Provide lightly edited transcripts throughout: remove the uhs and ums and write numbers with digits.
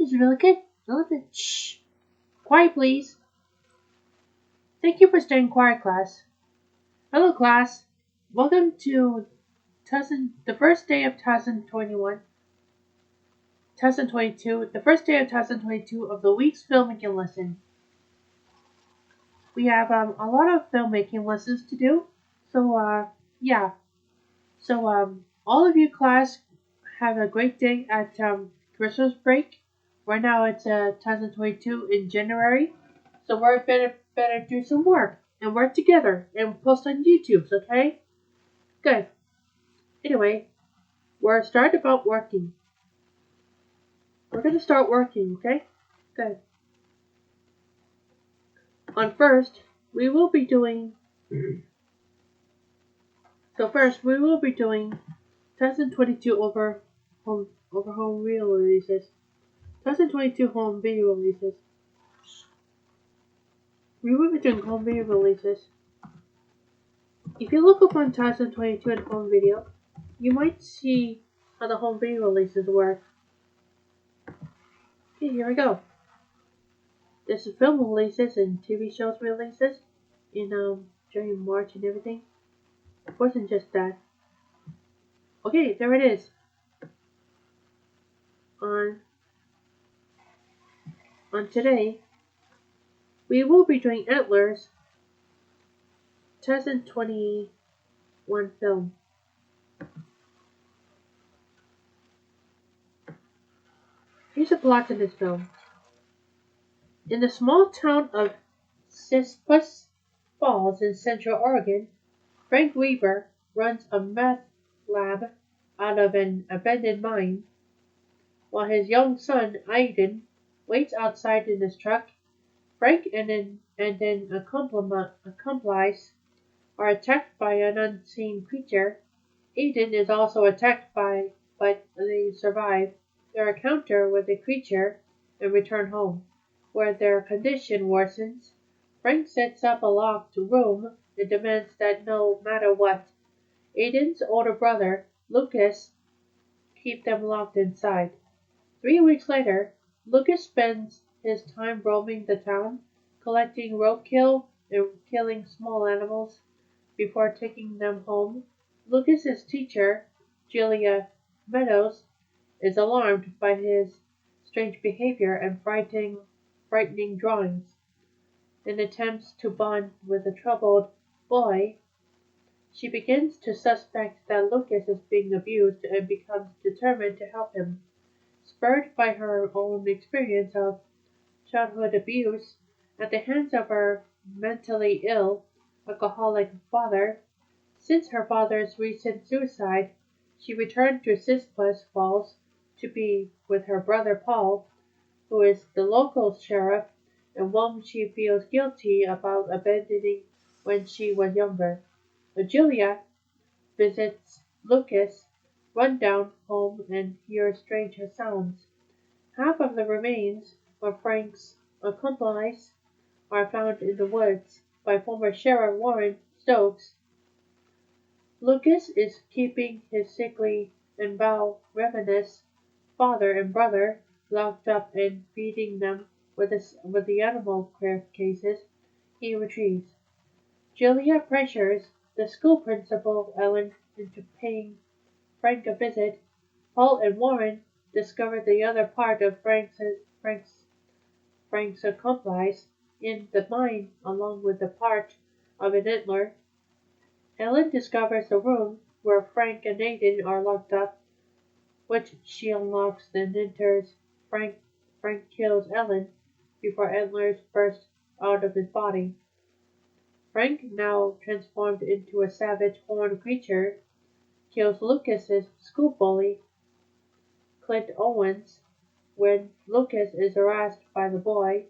is really good. I love it. Shh. Quiet, please. Thank you for staying quiet, class. Hello, class. Welcome to the first day of 2021, 2022, the first day of 2022 of the week's filmmaking lesson. We have a lot of filmmaking lessons to do. So, yeah. So, all of you class have a great day at Christmas break. Right now it's 2022 in January. So we're better do some work and work together and post on YouTube, okay? Good. Anyway, we're starting about working. We're gonna start working, okay? Good. On first, we will be doing. So first, we will be doing 2022 over home video releases. 2022 home video releases. We will be doing home video releases. If you look up on 2022 and home video, you might see how the home video releases work. Okay, here we go. This is film releases and TV shows releases in during March and everything. It wasn't just that. Okay, there it is. On today, we will be doing Antlers 2021 film. Here's the plot in this film. In the small town of Cispus Falls in Central Oregon, Frank Weaver runs a meth lab out of an abandoned mine, while his young son, Aiden, waits outside in his truck. Frank and an accomplice are attacked by an unseen creature. Aiden is also attacked but they survive their encounter with the creature and return home, where their condition worsens. Frank sets up a locked room and demands that no matter what, Aiden's older brother, Lucas, keep them locked inside. 3 weeks later, Lucas spends his time roaming the town, collecting roadkill and killing small animals before taking them home. Lucas's teacher, Julia Meadows, is alarmed by his strange behavior and frightening drawings. In attempts to bond with the troubled boy, she begins to suspect that Lucas is being abused and becomes determined to help him. Spurred by her own experience of childhood abuse at the hands of her mentally ill, alcoholic father, since her father's recent suicide, she returned to Cispus Falls to be with her brother Paul, who is the local sheriff and whom she feels guilty about abandoning when she was younger. Julia visits Lucas' rundown home and hears strange sounds. Half of the remains of Frank's accomplice are found in the woods by former Sheriff Warren Stokes. Lucas is keeping his sickly and ravenous father and brother locked up and feeding them with the animal cases he retrieves. Julia pressures the school principal, Ellen, into paying Frank a visit. Paul and Warren discover the other part of Frank's accomplice in the mine along with the part of an antler. Ellen discovers the room where Frank and Aiden are locked up, which she unlocks, then enters. Frank kills Ellen before antlers burst out of his body. Frank, now transformed into a savage horned creature, kills Lucas's school bully, Clint Owens. When Lucas is harassed by the boy,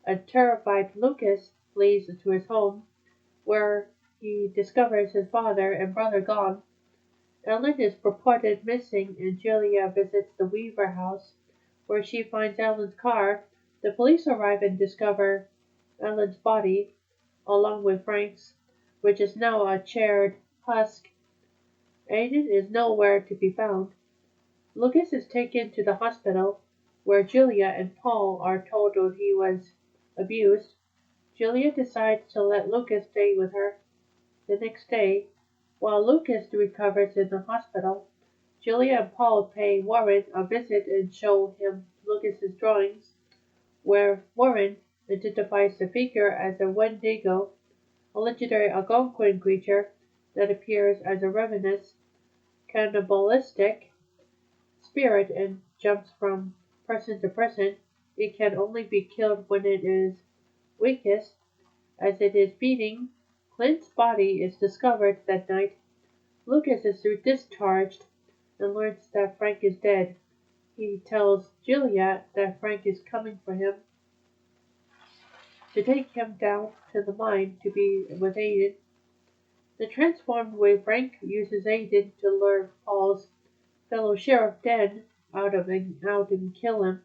a terrified Lucas flees to his home, where he discovers his father and brother gone. Ellen is reported missing and Julia visits the Weaver house, where she finds Ellen's car. The police arrive and discover Ellen's body, along with Frank's, which is now a charred husk. Aiden is nowhere to be found. Lucas is taken to the hospital. where Julia and Paul are told that he was abused. Julia decides to let Lucas stay with her. The next day, while Lucas recovers in the hospital, Julia and Paul pay Warren a visit and show him Lucas's drawings, where Warren identifies the figure as a Wendigo, a legendary Algonquin creature that appears as a ravenous, cannibalistic spirit and jumps from person to person. It can only be killed when it is weakest. As it is beating, Clint's body is discovered that night. Lucas is discharged and learns that Frank is dead. He tells Julia that Frank is coming for him to take him down to the mine to be with Aiden. The transformed way Frank uses Aiden to lure Paul's fellow sheriff Den out and kill him.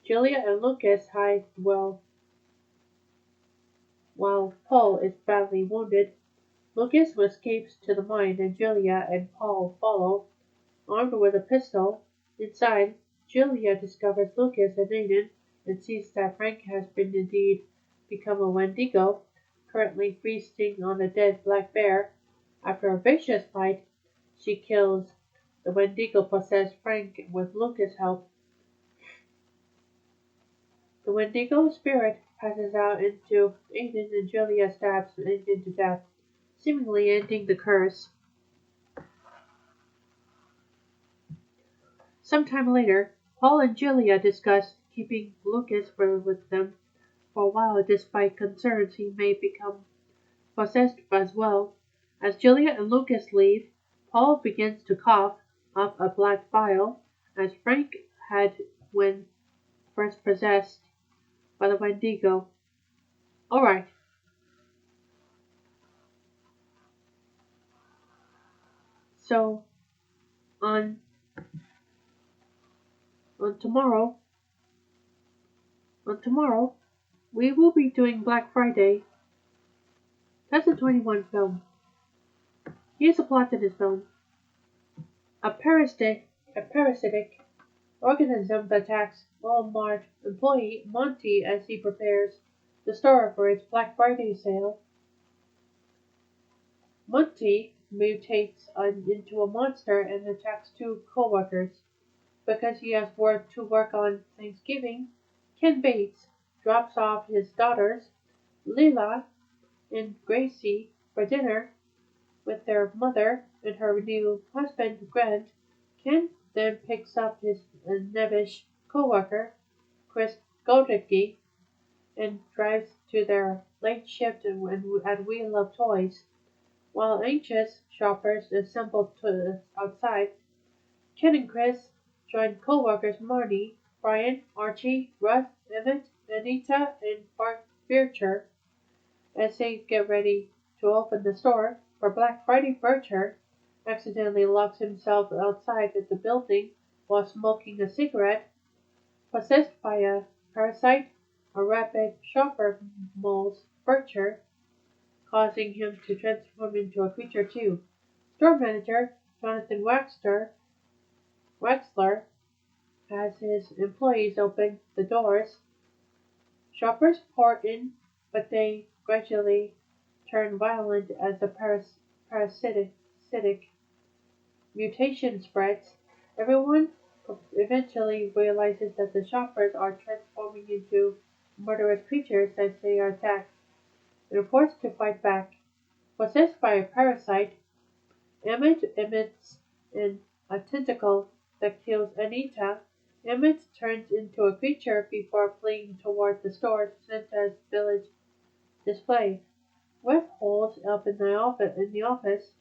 Julia and Lucas hide while Paul is badly wounded. Lucas escapes to the mine and Julia and Paul follow, armed with a pistol. Inside, Julia discovers Lucas and Aiden and sees that Frank has been indeed become a Wendigo, currently feasting on a dead black bear. After a vicious fight, she kills the Wendigo-possessed Frank with Lucas' help. The Wendigo spirit passes out into Aiden and Julia stabs Aiden to death, seemingly ending the curse. Sometime later, Paul and Julia discuss keeping Lucas with them for a while despite concerns he may become possessed as well. As Julia and Lucas leave, Paul begins to cough up a black bile, as Frank had when first possessed by the Wendigo. Alright, so on on tomorrow on tomorrow we will be doing Black Friday. That's a 21 film. Here's the plot to this film. A parasitic organism attacks Walmart employee Monty as he prepares the store for its Black Friday sale. Monty mutates into a monster and attacks two co-workers. Because he has to work on Thanksgiving, Ken Bates drops off his daughters, Lila and Gracie, for dinner with their mother and her new husband, Grant. Ken then picks up his nebbish co-worker, Chris Godecki, and drives to their late shift at Wheel of Toys. While anxious shoppers assemble outside, Ken and Chris join co-workers Marnie, Brian, Archie, Russ, Emmett, Anita, and Bart Bircher as they get ready to open the store for Black Friday. Bircher accidentally locks himself outside of the building while smoking a cigarette. Possessed by a parasite, a rapid shopper mauls Bircher, causing him to transform into a creature too. Store manager Jonathan Wexler has his employees open the doors. Shoppers pour in, but they gradually turn violent as the parasitic mutation spreads. Everyone eventually realizes that the shoppers are transforming into murderous creatures as they are attacked and are forced to fight back. Possessed by a parasite, Emmett emits a tentacle that kills Anita. Emmett turns into a creature before fleeing toward the store Santa's village display. Wes holes up in the office,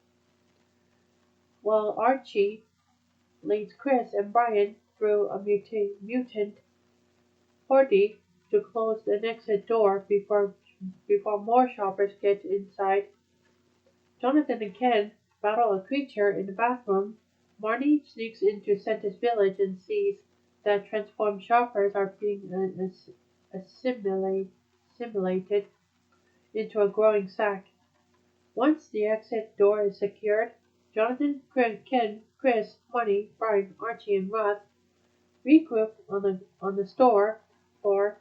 while Archie leads Chris and Brian through a mutant party to close an exit door before more shoppers get inside. Jonathan and Ken battle a creature in the bathroom. Marnie sneaks into Santa's village and sees that transformed shoppers are being assimilated into a growing sack. Once the exit door is secured, Jonathan, Ken, Chris, Marnie, Brian, Archie, and Russ regroup on the store floor.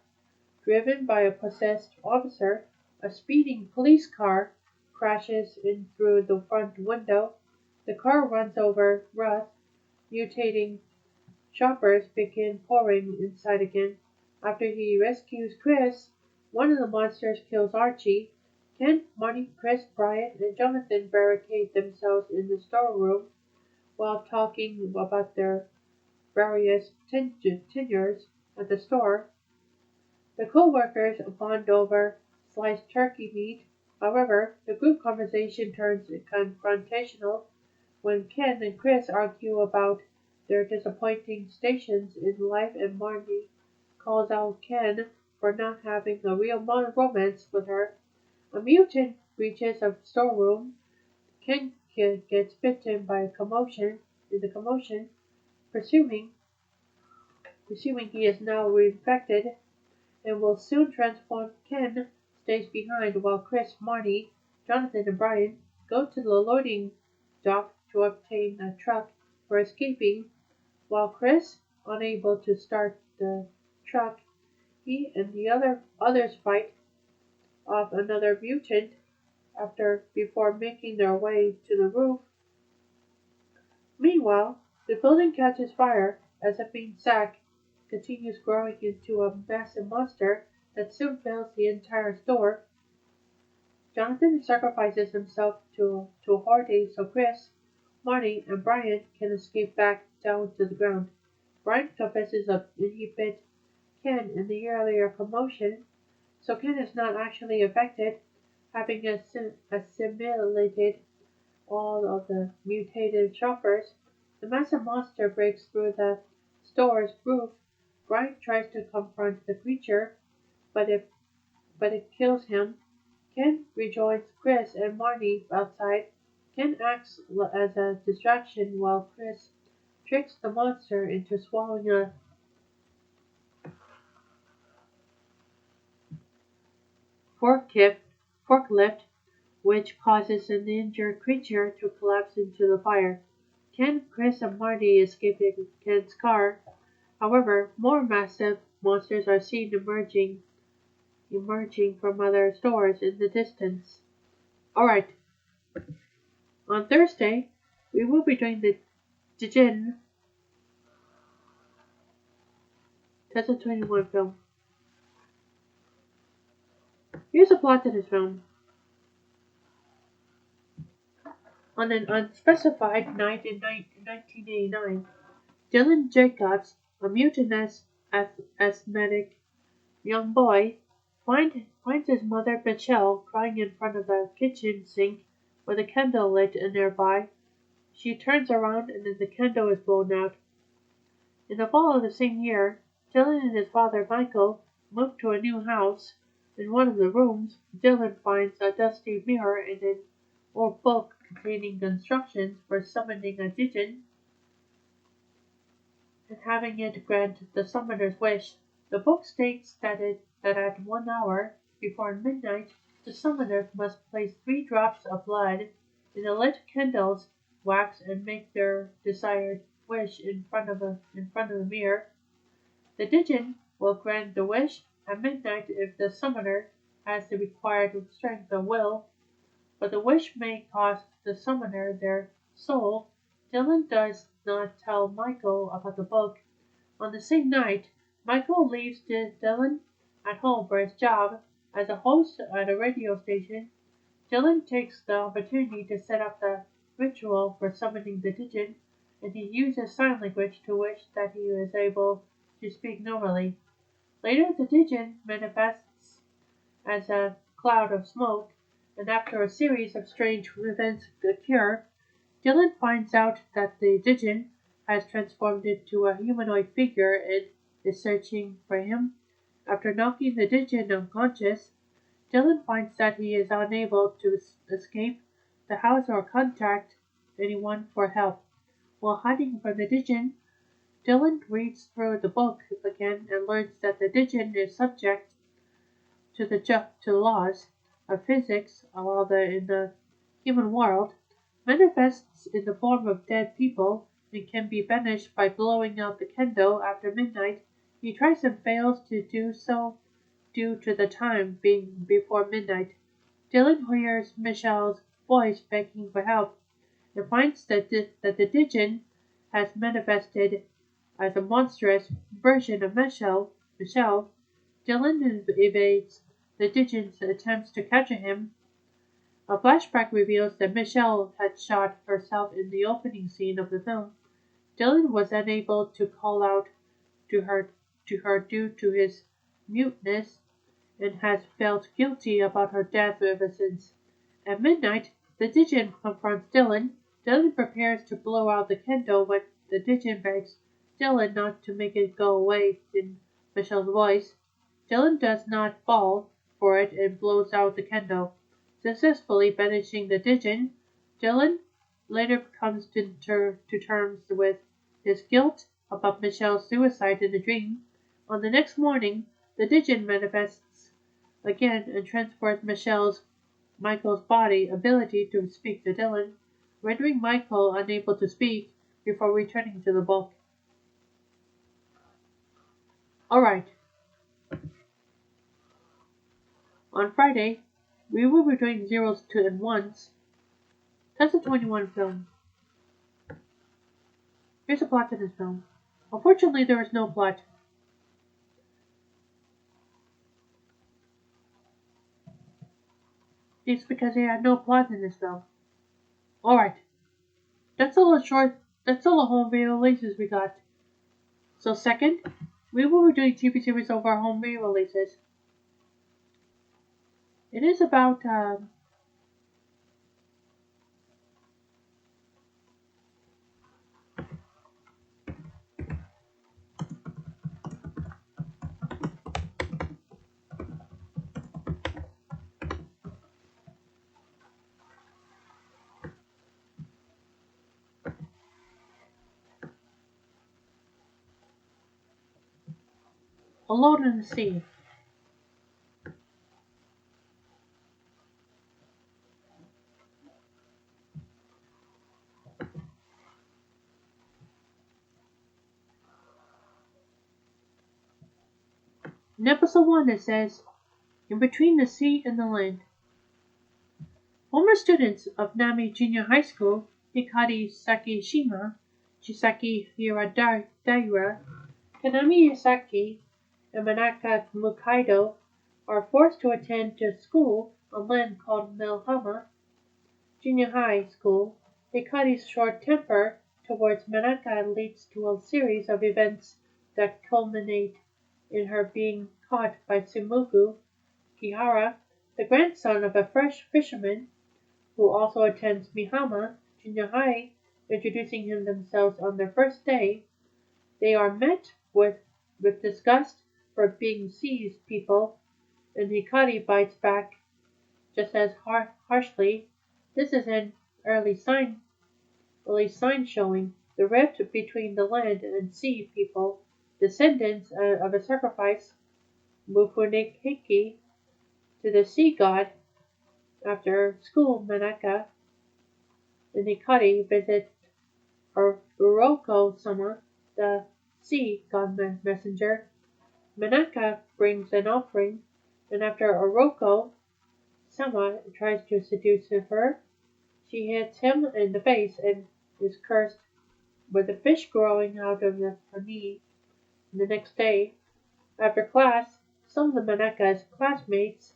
Driven by a possessed officer, a speeding police car crashes in through the front window. The car runs over Russ. Mutating shoppers begin pouring inside again. After he rescues Chris, one of the monsters kills Archie. Ken, Marty, Chris, Brian, and Jonathan barricade themselves in the storeroom while talking about their various tenures at the store. The co-workers bond over sliced turkey meat. However, the group conversation turns confrontational when Ken and Chris argue about their disappointing stations in life and Marty calls out Ken for not having a real romance with her. A mutant reaches a storeroom. Ken gets bitten by a commotion in the commotion, presuming he is now reinfected and will soon transform. Ken stays behind while Chris, Marty, Jonathan, and Brian go to the loading dock to obtain a truck for escaping. While Chris, unable to start the truck, he and the others fight off another mutant before making their way to the roof. Meanwhile, the building catches fire as a main sack continues growing into a massive monster that soon fills the entire store. Jonathan sacrifices himself to Hardy so Chris, Marty, and Brian can escape back down to the ground. Brian confesses that he bit Ken in the earlier commotion, so Ken is not actually affected, having assimilated all of the mutated shoppers. The massive monster breaks through the store's roof. Brian tries to confront the creature, but it kills him. Ken rejoins Chris and Marty outside. Ken acts as a distraction while Chris tricks the monster into swallowing a forklift, which causes an injured creature to collapse into the fire. Ken, Chris, and Marty escape in Ken's car. However, more massive monsters are seen emerging from other stores in the distance. Alright, on Thursday, we will be doing the Jin 2021 film. Here's a plot to this film. On an unspecified night in 1989, Dylan Jacobs, a mutinous asthmatic young boy, finds his mother Michelle crying in front of the kitchen sink with a candle lit nearby. She turns around and then the candle is blown out. In the fall of the same year, Dylan and his father Michael move to a new house. In one of the rooms, Dylan finds a dusty mirror and an old book containing instructions for summoning a Jin and having it grant the summoner's wish. The book states that at 1 hour before midnight, the summoner must place 3 drops of blood in the lit candle's wax and make their desired wish in front of the mirror. The Jin will grant the wish at midnight if the summoner has the required strength of will, but the wish may cost the summoner their soul. Dylan does not tell Michael about the book. On the same night, Michael leaves Dylan at home for his job as a host at a radio station. Dylan takes the opportunity to set up the ritual for summoning the Jin, and he uses sign language to wish that he was able to speak normally. Later, the Jin manifests as a cloud of smoke, and after a series of strange events occur, Dylan finds out that the Jin has transformed into a humanoid figure and is searching for him. After knocking the Jin unconscious, Dylan finds that he is unable to escape the house or contact anyone for help. While hiding from the Jin, Dylan reads through the book again and learns that the Jin is subject to the laws of physics, while in the human world manifests in the form of dead people and can be banished by blowing out the candle after midnight. He tries and fails to do so due to the time being before midnight. Dylan hears Michelle's voice begging for help and finds that the Digin has manifested as a monstrous version of Michelle. Dylan evades the Digin's attempts to capture him. A flashback reveals that Michelle had shot herself in the opening scene of the film. Dylan was unable to call out to her due to his muteness and has felt guilty about her death ever since. At midnight, the Digin confronts Dylan. Dylan prepares to blow out the candle when the Digin begs Dylan not to make it go away in Michelle's voice. Dylan does not fall for it and blows out the candle, successfully banishing the Digin. Dylan later comes to terms with his guilt about Michelle's suicide in a dream. On the next morning, the Digin manifests again and transfers Michael's body ability to speak to Dylan, rendering Michael unable to speak before returning to the book. Alright, on Friday, we will be doing zeros, two, and ones. That's a 21 film. Here's a plot to this film. Unfortunately, there is no plot. It's because they had no plot in this film. Alright, that's all the home video releases we got. So second, we will be doing TV series of our home video releases. It is about Alone in the Sea. In episode 1 it says, In between the sea and the land. Former students of Nami Junior High School, Hikari Sakishima, Chisaki Hiradaira, Kanami Yasaki, and Manaka Mukaido are forced to attend a school on land called Melhama Junior High School. Hikari's short temper towards Manaka leads to a series of events that culminate in her being caught by Tsumugu Kihara, the grandson of a fresh fisherman who also attends Mihama Junior High, introducing him themselves on their first day. They are met with disgust for being seas people, and Hikari bites back just as harshly. This is an early sign showing the rift between the land and sea people, descendants of a sacrifice, Mufunekiki, to the sea god. After school, Manaka and Hikari visit Uroko-sama, the sea god messenger. Manaka brings an offering, and after Uroko-sama tries to seduce her, she hits him in the face and is cursed with a fish growing out of her knee. The next day, after class, some of the Manaka's classmates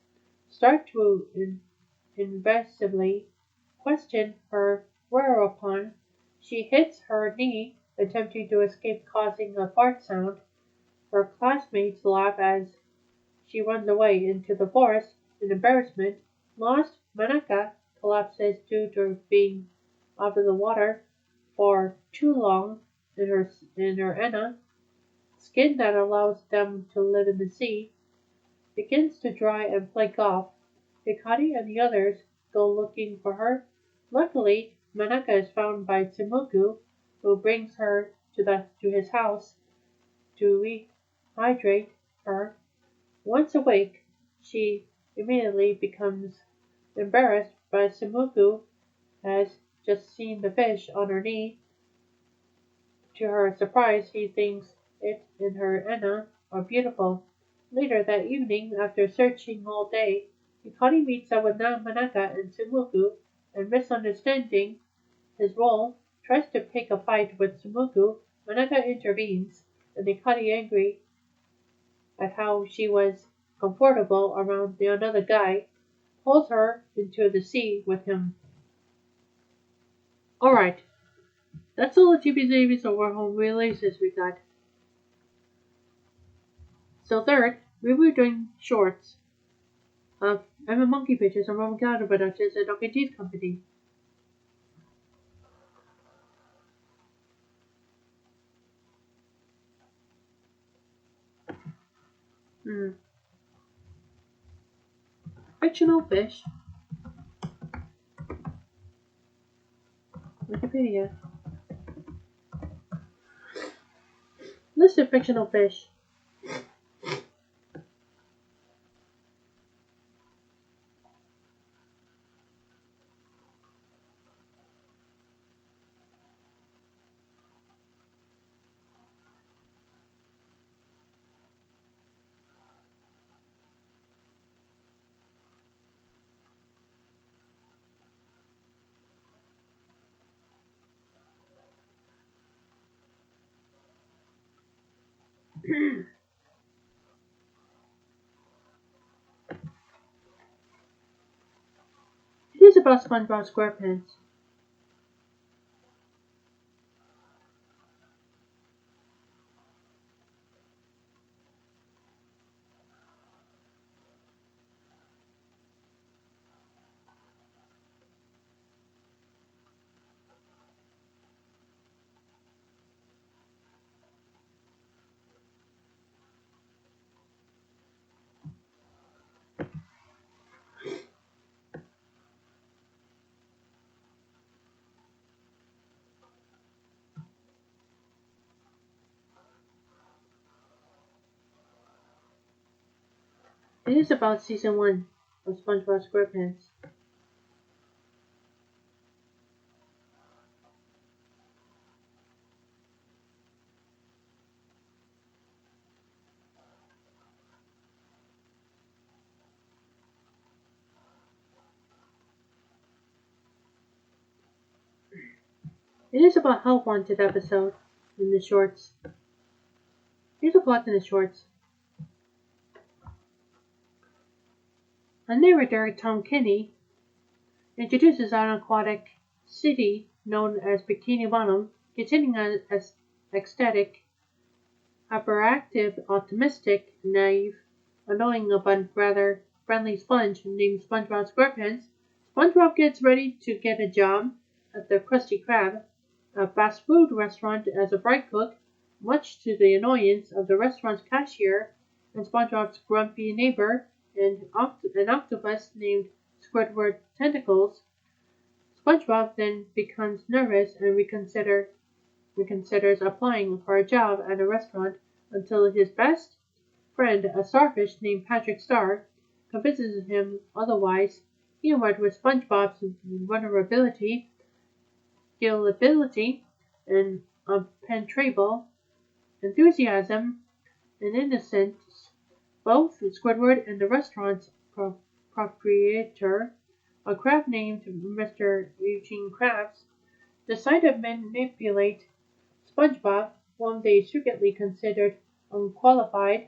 start to invasively question her, whereupon she hits her knee, attempting to escape, causing a fart sound. Her classmates laugh as she runs away into the forest in embarrassment. Lost, Manaka collapses due to being out of the water for too long in her ena. Skin that allows them to live in the sea begins to dry and flake off. Hikari and the others go looking for her. Luckily, Manaka is found by Tsumugu, who brings her to his house to rehydrate her. Once awake, she immediately becomes embarrassed by Tsumugu has just seen the fish on her knee. To her surprise, he thinks it and her Anna are beautiful. Later that evening, after searching all day, Hikari meets up with Manaka and Sumuku, and misunderstanding his role, tries to pick a fight with Sumuku. Manaka intervenes, and Hikari, angry at how she was comfortable around the another guy, pulls her into the sea with him. Alright, that's all the TVs or home releases we got. So third, we were doing shorts of I'm a Monkey Pictures and Roman Counter Productions and OKG's company. Hmm. Fictional fish. Wikipedia. List of fictional fish. It is about SpongeBob SquarePants. It is about season 1 of SpongeBob SquarePants. It is about Help Wanted episode in the shorts. Here's a plot in the shorts. A narrator, Tom Kenny, introduces an aquatic city known as Bikini Bottom, containing an ecstatic, hyperactive, optimistic, naive, annoying but rather friendly sponge named SpongeBob SquarePants. SpongeBob gets ready to get a job at the Krusty Krab, a fast food restaurant, as a fry cook, much to the annoyance of the restaurant's cashier and SpongeBob's grumpy neighbor, and an octopus named Squidward Tentacles. SpongeBob then becomes nervous and reconsiders applying for a job at a restaurant until his best friend, a starfish named Patrick Star, convinces him otherwise. Humored with SpongeBob's vulnerability, gullibility, and unpenetrable enthusiasm and innocence, both Squidward and the restaurant's proprietor, a crab named Mr. Eugene Krabs, decide to manipulate SpongeBob, whom they secretly considered unqualified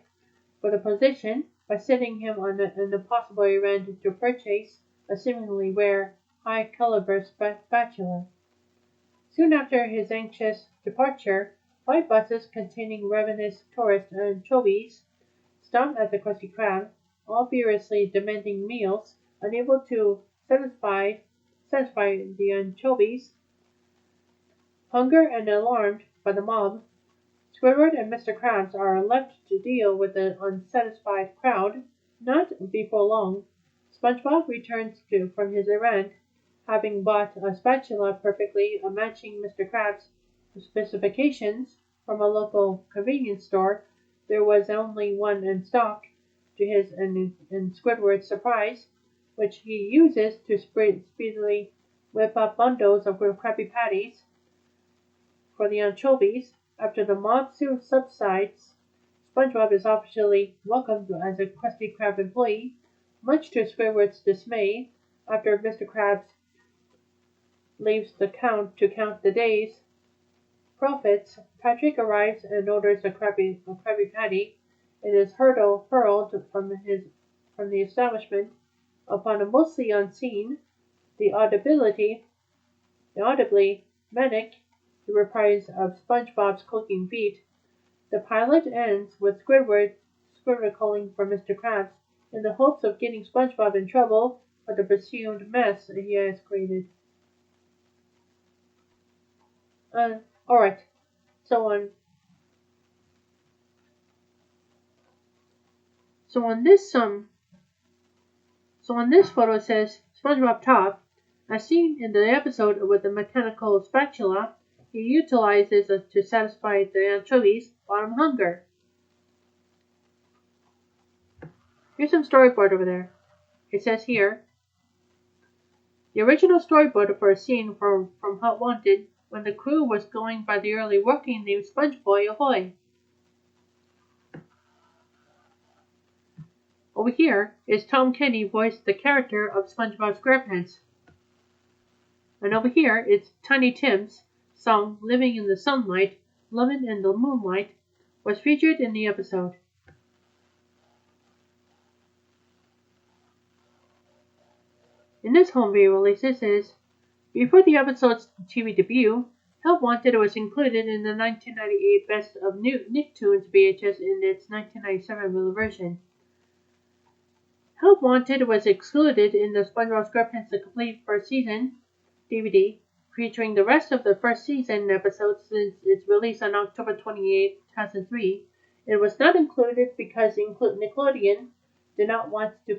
for the position, by setting him on an impossible errand to purchase a seemingly rare, high-caliber spatula. Soon after his anxious departure, 5 buses containing ravenous tourist anchovies stop at the Krusty Krab, all furiously demanding meals. Unable to satisfy the anchovies' hunger and alarmed by the mob, Squidward and Mr. Krabs are left to deal with the unsatisfied crowd. Not before long, SpongeBob returns from his errand, having bought a spatula perfectly matching Mr. Krabs' specifications from a local convenience store. There was only one in stock, to his and Squidward's surprise, which he uses to speedily whip up bundles of Krabby Patties for the anchovies. After the monsoon subsides, SpongeBob is officially welcomed as a Krusty Krab employee, much to Squidward's dismay. After Mr. Krabs leaves to count the days' profits, Patrick arrives and orders a Krabby Patty, and is hurled from the establishment. Upon a mostly unseen, the audibly manic reprise of SpongeBob's cooking beat. The pilot ends with Squidward calling for Mr. Krabs in the hopes of getting SpongeBob in trouble for the presumed mess he has created. Alright, so on so on this photo it says SpongeBob top, as seen in the episode with the mechanical spatula he utilizes to satisfy the anchovies' bottom hunger. Here's some storyboard over there. It says here, the original storyboard for a scene from Hot Wanted when the crew was going by the early working name Sponge Boy Ahoy. Over here is Tom Kenny voiced the character of SpongeBob SquarePants. And over here it's Tiny Tim's song Living in the Sunlight, Living in the Moonlight was featured in the episode. In this home video release, it says, before the episode's TV debut, Help Wanted was included in the 1998 Best of Nicktoons VHS in its 1997 version. Help Wanted was excluded in the SpongeBob SquarePants The Complete First Season DVD, featuring the rest of the first season episodes since its release on October 28, 2003. It was not included because Nickelodeon did not want to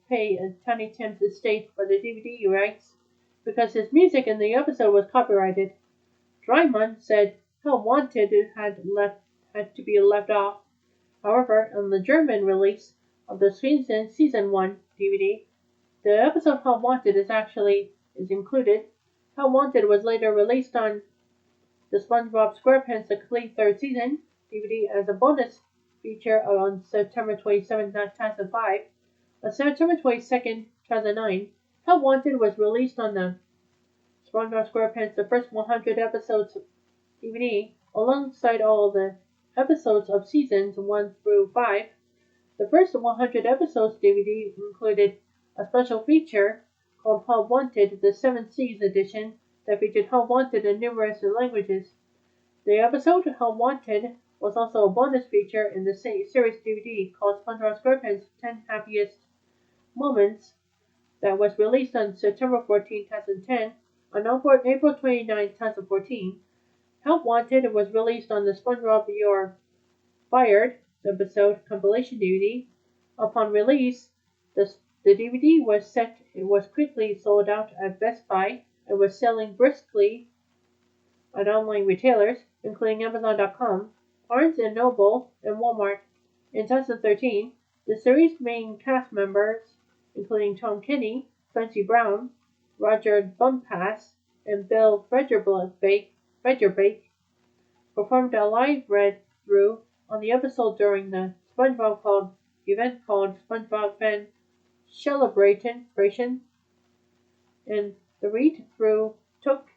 pay Tiny Tim's estate for the DVD rights because his music in the episode was copyrighted. Drymon said Help Wanted had to be left off. However, on the German release of the season 1 DVD, the episode Help Wanted is included. Help Wanted was later released on the SpongeBob SquarePants The Complete Third Season DVD as a bonus feature on September 27, 2005. On September 22, 2009, Help Wanted was released on the SpongeBob SquarePants The First 100 Episodes DVD alongside all the episodes of seasons 1 through 5. The first 100 episodes DVD included a special feature called Help Wanted, the 7 Seas edition, that featured Help Wanted in numerous languages. The episode Help Wanted was also a bonus feature in the series DVD called SpongeBob SquarePants 10 Happiest Moments that was released on September 14, 2010. On April 29, 2014, Help Wanted was released on the SpongeBob You're Fired episode compilation DVD. Upon release, the DVD was quickly sold out at Best Buy and was selling briskly at online retailers, including Amazon.com, Barnes & Noble, and Walmart. In 2013, the series' main cast members, including Tom Kenny, Clancy Brown, Roger Bumpass, and Bill Fredgerbake, performed a live read-through on the episode during the event called SpongeBob Fan Celebration, and the read-through took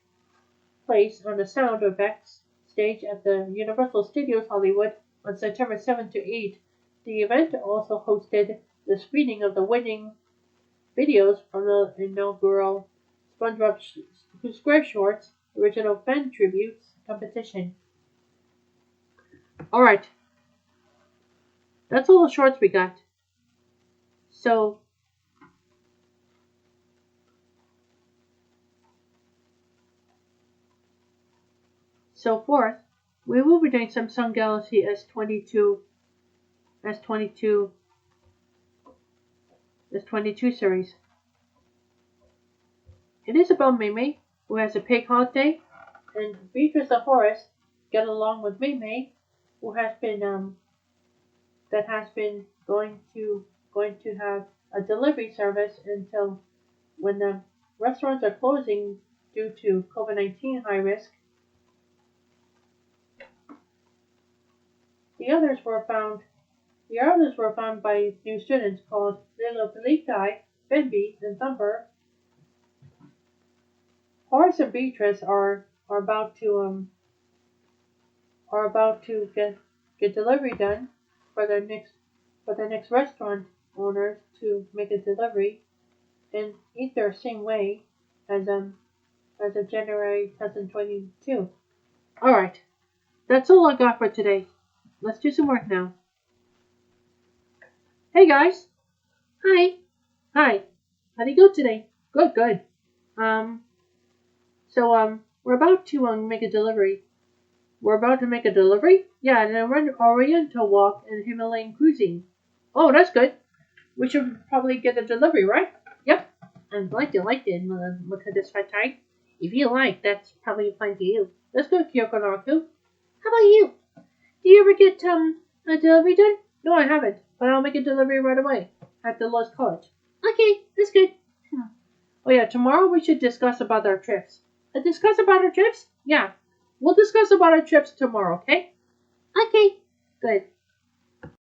place on the sound effects stage at the Universal Studios Hollywood on September 7 to 8. The event also hosted the screening of the winning videos from the inaugural SpongeBob Square Shorts Original Fan Tributes competition. Alright, that's all the shorts we got. So forth, we will be doing Samsung Galaxy S22 series. It is about Mei, who has a pig holiday, and Beatrice and Horace get along with Mei, who has been going to have a delivery service until when the restaurants are closing due to COVID-19 high risk. The others were found. The others were found by new students called Little Felipe, Benby, and Thumper. Horace and Beatrice are about to get delivery done for their next restaurant owners to make a delivery and eat their same way as of January 2022. All right, that's all I got for today. Let's do some work now. Hey guys. Hi. Hi. How do you go today? Good, good. Um, we're about to make a delivery. We're about to make a delivery? Yeah, an Oriental walk and Himalayan cruising. Oh, that's good. We should probably get a delivery, right? Yep. I'm glad you liked it, look at this fat tag. If you like, that's probably fine for you. Let's go, Kyoko Naruto. How about you? Do you ever get a delivery done? No, I haven't, but I'll make a delivery right away at the Lost College. Okay, that's good. Oh yeah, tomorrow we should discuss about our trips. Discuss about our trips? Yeah, we'll discuss about our trips tomorrow. Okay? Okay. Good.